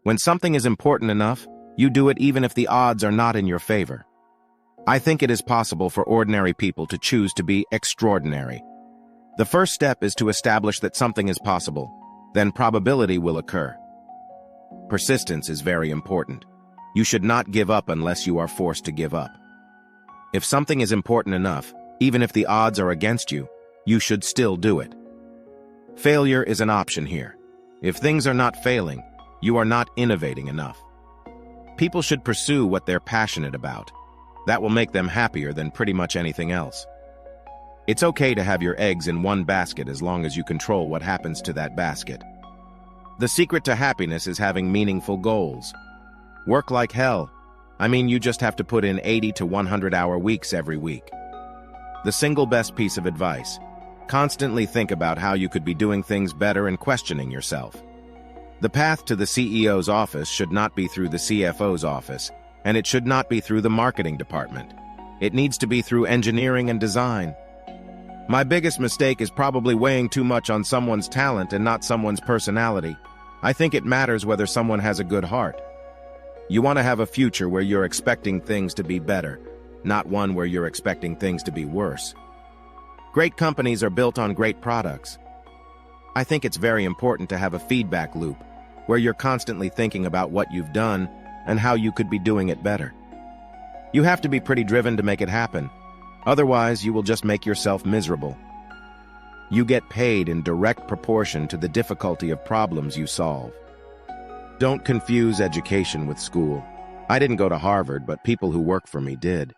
When something is important enough, you do it even if the odds are not in your favor. I think it is possible for ordinary people to choose to be extraordinary. The first step is to establish that something is possible. Then probability will occur. Persistence is very important. You should not give up unless you are forced to give up. If something is important enough, even if the odds are against you, you should still do it. Failure is an option here. If things are not failing, you are not innovating enough. People should pursue what they're passionate about. That will make them happier than pretty much anything else. It's okay to have your eggs in one basket as long as you control what happens to that basket. The secret to happiness is having meaningful goals. Work like hell. You just have to put in 80 to 100-hour weeks every week. The single best piece of advice: constantly think about how you could be doing things better and questioning yourself. The path to the CEO's office should not be through the CFO's office, and it should not be through the marketing department. It needs to be through engineering and design. My biggest mistake is probably weighing too much on someone's talent and not someone's personality. I think it matters whether someone has a good heart. You want to have a future where you're expecting things to be better, not one where you're expecting things to be worse. Great companies are built on great products. I think it's very important to have a feedback loop where you're constantly thinking about what you've done and how you could be doing it better. You have to be pretty driven to make it happen. Otherwise, you will just make yourself miserable. You get paid in direct proportion to the difficulty of problems you solve. Don't confuse education with school. I didn't go to Harvard, but people who work for me did.